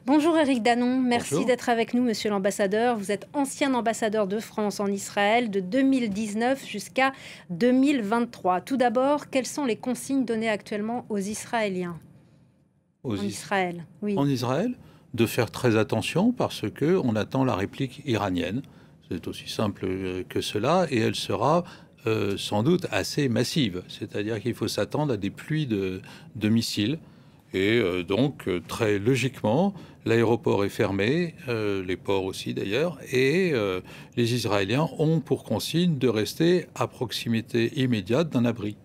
Bonjour Éric Danon, merci Bonjour. d'être avec nous, monsieur l'ambassadeur. Vous êtes ancien ambassadeur de France en Israël de 2019 jusqu'à 2023. Tout d'abord, quelles sont les consignes données actuellement aux Israéliens en Israël? Oui. En Israël, de faire très attention parce qu'on attend la réplique iranienne. C'est aussi simple que cela et elle sera sans doute assez massive. C'est-à-dire qu'il faut s'attendre à des pluies de missiles. Et donc, très logiquement, l'aéroport est fermé, les ports aussi d'ailleurs, et les Israéliens ont pour consigne de rester à proximité immédiate d'un abri.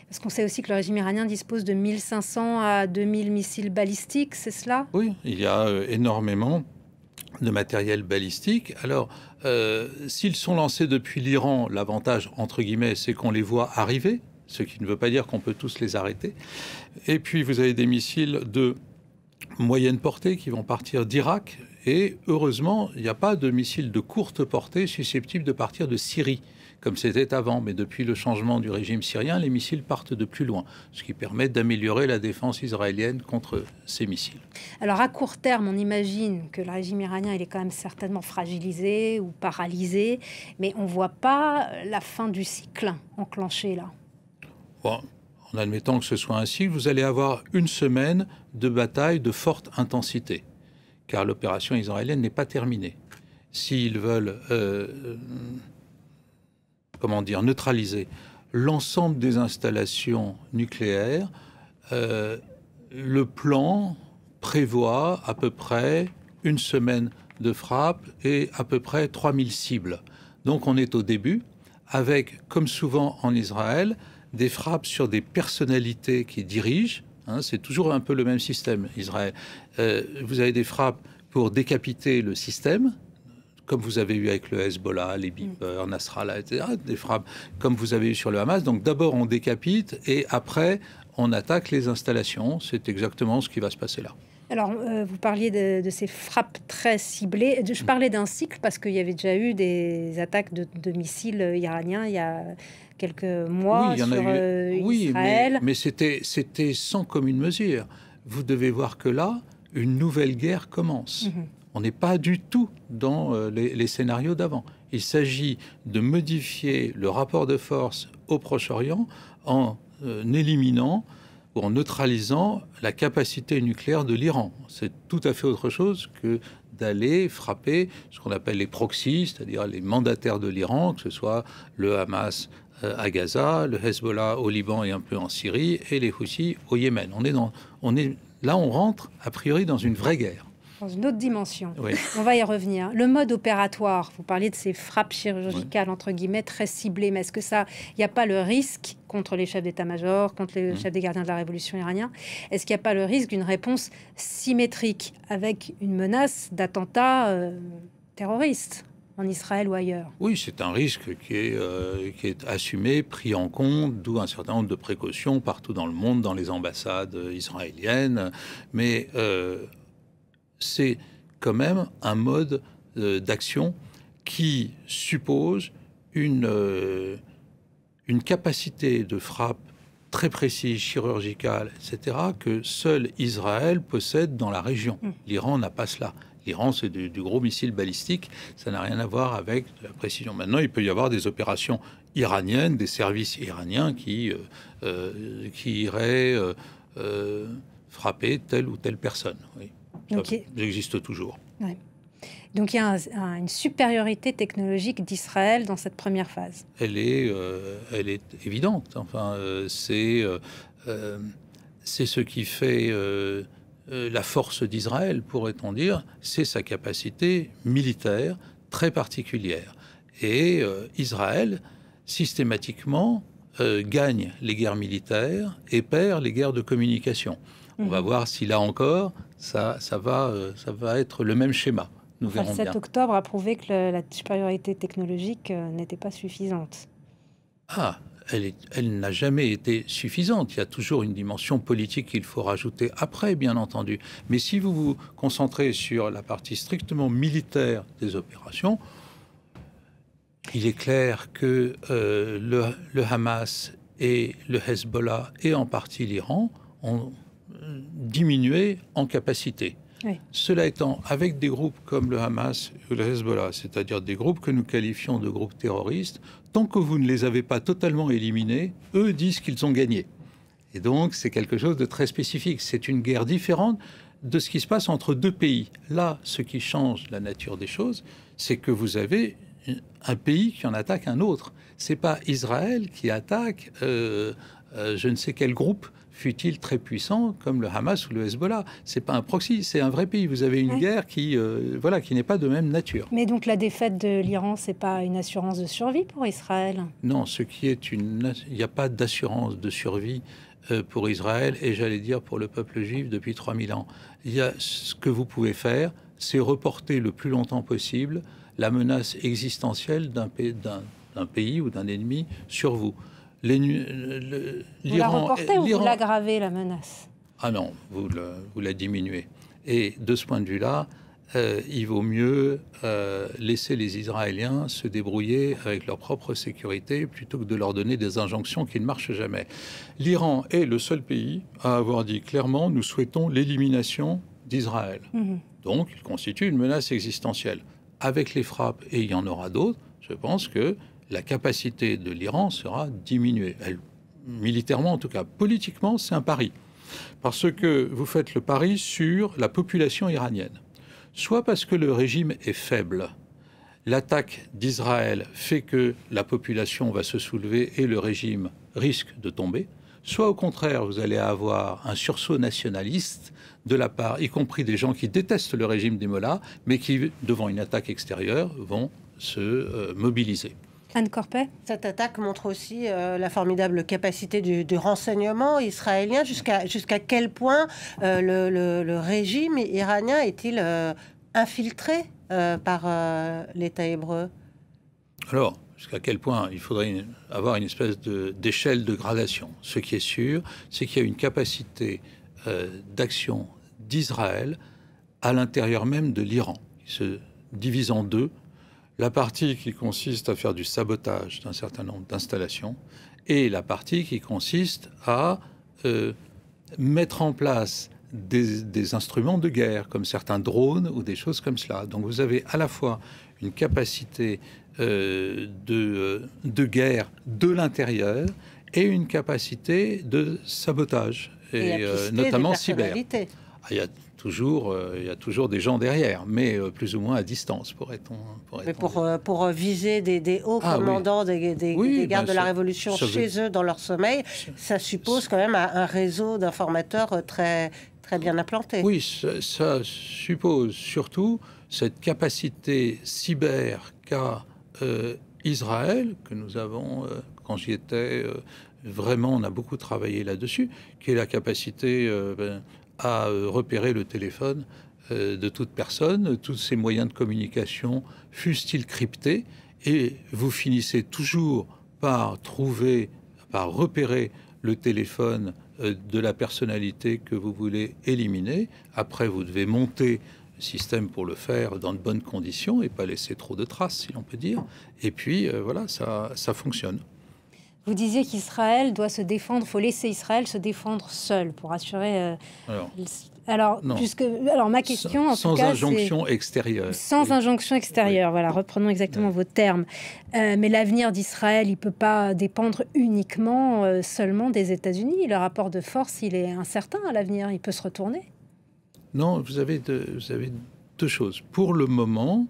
Parce qu'on sait aussi que le régime iranien dispose de 1500 à 2000 missiles balistiques, c'est cela? Oui, il y a énormément de matériel balistique. Alors, s'ils sont lancés depuis l'Iran, l'avantage, entre guillemets, c'est qu'on les voit arriver, ce qui ne veut pas dire qu'on peut tous les arrêter. Et puis, vous avez des missiles de moyenne portée qui vont partir d'Irak. Et heureusement, il n'y a pas de missiles de courte portée susceptibles de partir de Syrie, comme c'était avant. Mais depuis le changement du régime syrien, les missiles partent de plus loin, ce qui permet d'améliorer la défense israélienne contre ces missiles. Alors, à court terme, on imagine que le régime iranien, il est quand même certainement fragilisé ou paralysé, mais on ne voit pas la fin du cycle enclenché là. Bon, en admettant que ce soit ainsi, vous allez avoir une semaine de bataille de forte intensité, car l'opération israélienne n'est pas terminée. S'ils veulent, neutraliser l'ensemble des installations nucléaires, le plan prévoit à peu près une semaine de frappe et à peu près 3000 cibles. Donc on est au début, avec, comme souvent en Israël, des frappes sur des personnalités qui dirigent. C'est toujours un peu le même système, Israël. Vous avez des frappes pour décapiter le système, comme vous avez eu avec le Hezbollah, les Beepers, Nasrallah, etc. Des frappes comme vous avez eu sur le Hamas. Donc d'abord on décapite et après on attaque les installations. C'est exactement ce qui va se passer là. Alors, vous parliez de ces frappes très ciblées. Je parlais d'un cycle parce qu'il y avait déjà eu des attaques de missiles iraniens il y a quelques mois sur Israël. Mais c'était sans commune mesure. Vous devez voir que là, une nouvelle guerre commence. On n'est pas du tout dans les scénarios d'avant. Il s'agit de modifier le rapport de force au Proche-Orient en éliminant ou en neutralisant la capacité nucléaire de l'Iran. C'est tout à fait autre chose que d'aller frapper ce qu'on appelle les proxys, c'est-à-dire les mandataires de l'Iran, que ce soit le Hamas à Gaza, le Hezbollah au Liban et un peu en Syrie, et les Houthis au Yémen. Là, on rentre a priori dans une vraie guerre. Dans une autre dimension. Oui. On va y revenir. Le mode opératoire, vous parliez de ces frappes chirurgicales, entre guillemets, très ciblées, mais est-ce que ça, il n'y a pas le risque contre les chefs d'état-major, contre les chefs des gardiens de la révolution iranien, est-ce qu'il n'y a pas le risque d'une réponse symétrique avec une menace d'attentat terroriste en Israël ou ailleurs? Oui, c'est un risque qui est assumé, pris en compte, d'où un certain nombre de précautions partout dans le monde, dans les ambassades israéliennes, mais c'est quand même un mode d'action qui suppose une capacité de frappe très précise, chirurgicale, etc., que seul Israël possède dans la région. L'Iran n'a pas cela. L'Iran, c'est du gros missile balistique, ça n'a rien à voir avec de la précision. Maintenant, il peut y avoir des opérations iraniennes, des services iraniens qui iraient frapper telle ou telle personne. Oui. Ça existe toujours. Ouais. Donc il y a une supériorité technologique d'Israël dans cette première phase. Elle est évidente. Enfin, c'est ce qui fait la force d'Israël, pourrait-on dire. C'est sa capacité militaire très particulière. Et Israël, systématiquement, gagne les guerres militaires et perd les guerres de communication. On va voir si là encore, ça va être le même schéma. Nous verrons le 7 bien. octobre a prouvé que la supériorité technologique n'était pas suffisante. Ah, elle n'a jamais été suffisante. Il y a toujours une dimension politique qu'il faut rajouter après, bien entendu. Mais si vous vous concentrez sur la partie strictement militaire des opérations, il est clair que le Hamas et le Hezbollah, et en partie l'Iran, ont diminué en capacité. Oui. Cela étant, avec des groupes comme le Hamas ou le Hezbollah, c'est-à-dire des groupes que nous qualifions de groupes terroristes, tant que vous ne les avez pas totalement éliminés, eux disent qu'ils ont gagné. Et donc, c'est quelque chose de très spécifique. C'est une guerre différente de ce qui se passe entre deux pays. Là, ce qui change la nature des choses, c'est que vous avez un pays qui en attaque un autre. C'est pas Israël qui attaque je ne sais quel groupe, fût-il très puissant, comme le Hamas ou le Hezbollah. C'est pas un proxy, c'est un vrai pays. Vous avez une guerre qui n'est pas de même nature. Mais donc la défaite de l'Iran, c'est pas une assurance de survie pour Israël? Non, il n'y a pas d'assurance de survie pour Israël et j'allais dire pour le peuple juif depuis 3000 ans. Ce que vous pouvez faire, c'est reporter le plus longtemps possible la menace existentielle d'un pays ou d'un ennemi sur vous. Vous la reportez ou vous l'aggravez, la menace? Ah non, vous la diminuez. Et de ce point de vue-là, il vaut mieux laisser les Israéliens se débrouiller avec leur propre sécurité plutôt que de leur donner des injonctions qui ne marchent jamais. L'Iran est le seul pays à avoir dit clairement « nous souhaitons l'élimination d'Israël ». Donc, il constitue une menace existentielle. Avec les frappes, et il y en aura d'autres, je pense que la capacité de l'Iran sera diminuée. Militairement, en tout cas. Politiquement, c'est un pari. Parce que vous faites le pari sur la population iranienne. Soit parce que le régime est faible, l'attaque d'Israël fait que la population va se soulever et le régime risque de tomber, soit au contraire, vous allez avoir un sursaut nationaliste de la part, y compris des gens qui détestent le régime des mollahs, mais qui, devant une attaque extérieure, vont se mobiliser. Anne Corpet. Cette attaque montre aussi la formidable capacité du renseignement israélien. Jusqu'à quel point le régime iranien est-il infiltré par l'État hébreu? Alors, jusqu'à quel point il faudrait avoir une espèce d'échelle de gradation. Ce qui est sûr, c'est qu'il y a une capacité d'action d'Israël à l'intérieur même de l'Iran, qui se divise en deux. La partie qui consiste à faire du sabotage d'un certain nombre d'installations et la partie qui consiste à mettre en place des instruments de guerre, comme certains drones ou des choses comme cela. Donc vous avez à la fois une capacité de guerre de l'intérieur et une capacité de sabotage, et notamment cyber. Il y a toujours des gens derrière, mais plus ou moins à distance, pour viser des hauts commandants des gardes de la Révolution chez eux, dans leur sommeil, ça suppose quand même un réseau d'informateurs très bien implanté. Oui, ça suppose surtout cette capacité cyber qu'a Israël, que nous avons, quand j'y étais, vraiment, on a beaucoup travaillé là-dessus, qui est la capacité à repérer le téléphone de toute personne, tous ces moyens de communication, fussent-ils cryptés, et vous finissez toujours par repérer le téléphone de la personnalité que vous voulez éliminer. Après, vous devez monter le système pour le faire dans de bonnes conditions et pas laisser trop de traces, si l'on peut dire. Et puis, voilà, ça fonctionne. Vous disiez qu'Israël doit se défendre, il faut laisser Israël se défendre seul pour assurer... Alors, ma question, sans injonction extérieure. Sans injonction extérieure, voilà, reprenons exactement vos termes. Mais l'avenir d'Israël, il ne peut pas dépendre uniquement seulement des États-Unis. Le rapport de force, il est incertain à l'avenir, il peut se retourner. Non, vous avez deux choses. Pour le moment,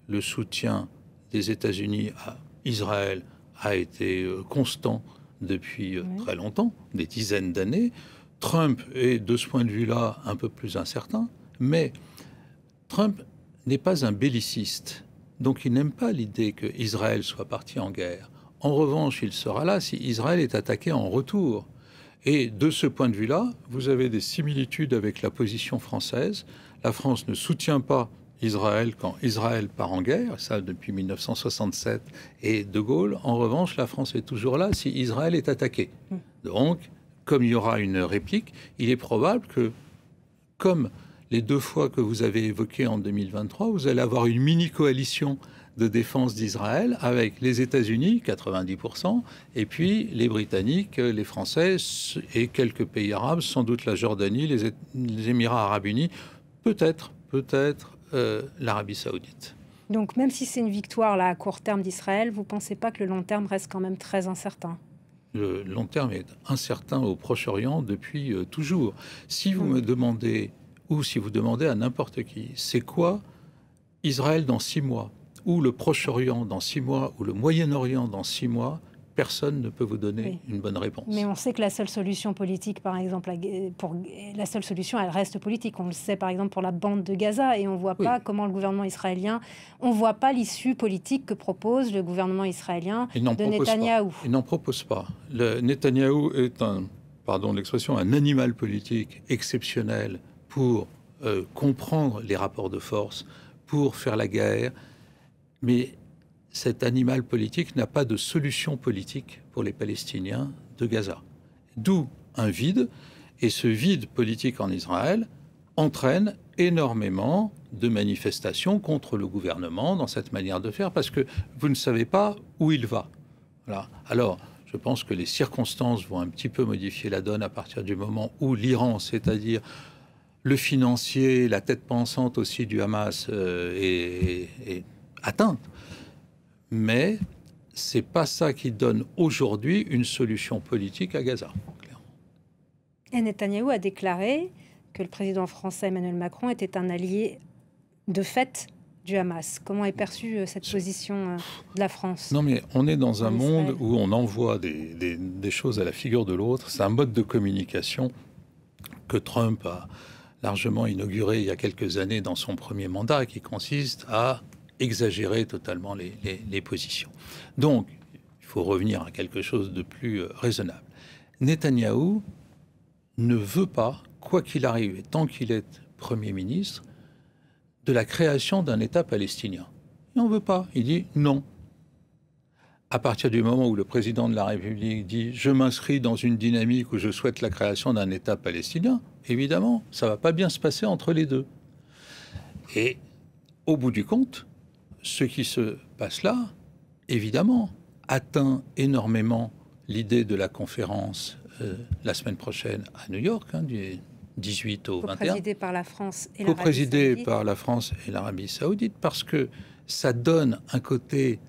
le soutien des États-Unis à Israël a été constant depuis très longtemps, des dizaines d'années. Trump est, de ce point de vue-là, un peu plus incertain, mais Trump n'est pas un belliciste, donc il n'aime pas l'idée qu'Israël soit parti en guerre. En revanche, il sera là si Israël est attaqué en retour. Et de ce point de vue-là, vous avez des similitudes avec la position française. La France ne soutient pas Israël quand Israël part en guerre, ça depuis 1967 et De Gaulle. En revanche, la France est toujours là si Israël est attaqué. Donc, comme il y aura une réplique, il est probable que, comme les deux fois que vous avez évoquées en 2023, vous allez avoir une mini-coalition de défense d'Israël avec les États-Unis, 90%, et puis les Britanniques, les Français et quelques pays arabes, sans doute la Jordanie, les Émirats arabes unis, Peut-être l'Arabie Saoudite. Donc même si c'est une victoire là, à court terme d'Israël, vous ne pensez pas que le long terme reste quand même très incertain? Le long terme est incertain au Proche-Orient depuis toujours. Si vous me demandez, ou si vous demandez à n'importe qui, c'est quoi Israël dans 6 mois, ou le Proche-Orient dans 6 mois, ou le Moyen-Orient dans 6 mois, personne ne peut vous donner une bonne réponse. Mais on sait que la seule solution politique, par exemple, la seule solution, elle reste politique. On le sait, par exemple, pour la bande de Gaza, et on ne voit pas comment le gouvernement israélien, on ne voit pas l'issue politique que propose le gouvernement israélien de Netanyahou. Il n'en propose pas. Netanyahou est pardon l'expression, un animal politique exceptionnel pour comprendre les rapports de force, pour faire la guerre, mais cet animal politique n'a pas de solution politique pour les Palestiniens de Gaza. D'où un vide, et ce vide politique en Israël entraîne énormément de manifestations contre le gouvernement dans cette manière de faire, parce que vous ne savez pas où il va. Voilà. Alors, je pense que les circonstances vont un petit peu modifier la donne à partir du moment où l'Iran, c'est-à-dire le financier, la tête pensante aussi du Hamas, est atteinte. Mais c'est pas ça qui donne aujourd'hui une solution politique à Gaza. Clairement. Et Netanyahou a déclaré que le président français Emmanuel Macron était un allié de fait du Hamas. Comment est perçue cette position de la France? Non, mais on est dans un monde où on envoie des choses à la figure de l'autre. C'est un mode de communication que Trump a largement inauguré il y a quelques années dans son premier mandat, qui consiste à exagérer totalement les positions. Donc, il faut revenir à quelque chose de plus raisonnable. Netanyahou ne veut pas, quoi qu'il arrive, et tant qu'il est Premier ministre, de la création d'un État palestinien. Il n'en veut pas. Il dit non. À partir du moment où le président de la République dit « je m'inscris dans une dynamique où je souhaite la création d'un État palestinien », évidemment, ça ne va pas bien se passer entre les deux. Et au bout du compte, ce qui se passe là, évidemment, atteint énormément l'idée de la conférence la semaine prochaine à New York, du 18 au 21. Co-présidée par la France et l'Arabie Saoudite. Co-présidée par la France et l'Arabie Saoudite, parce que ça donne un côté,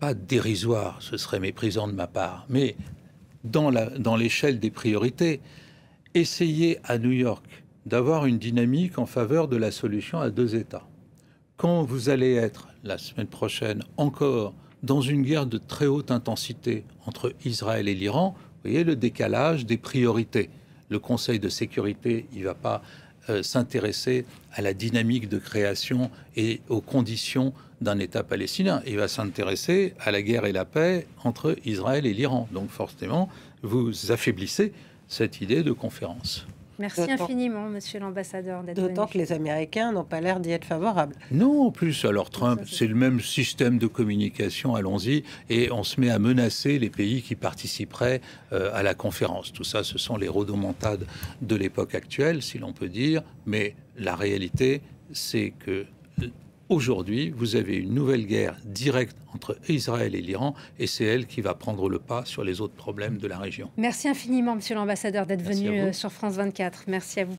pas dérisoire, ce serait méprisant de ma part, mais dans l'échelle des priorités, essayer à New York d'avoir une dynamique en faveur de la solution à 2 États. Quand vous allez être, la semaine prochaine, encore dans une guerre de très haute intensité entre Israël et l'Iran, vous voyez le décalage des priorités. Le Conseil de sécurité, il ne va pas s'intéresser à la dynamique de création et aux conditions d'un État palestinien. Il va s'intéresser à la guerre et la paix entre Israël et l'Iran. Donc forcément, vous affaiblissez cette idée de conférence. Merci infiniment, monsieur l'ambassadeur, d'être venu. D'autant que les Américains n'ont pas l'air d'y être favorables. Non, en plus, alors Trump, c'est le même système de communication, allons-y, et on se met à menacer les pays qui participeraient à la conférence. Tout ça, ce sont les rodomontades de l'époque actuelle, si l'on peut dire, mais la réalité, c'est que aujourd'hui, vous avez une nouvelle guerre directe entre Israël et l'Iran, et c'est elle qui va prendre le pas sur les autres problèmes de la région. Merci infiniment, monsieur l'ambassadeur, d'être venu sur France 24. Merci à vous.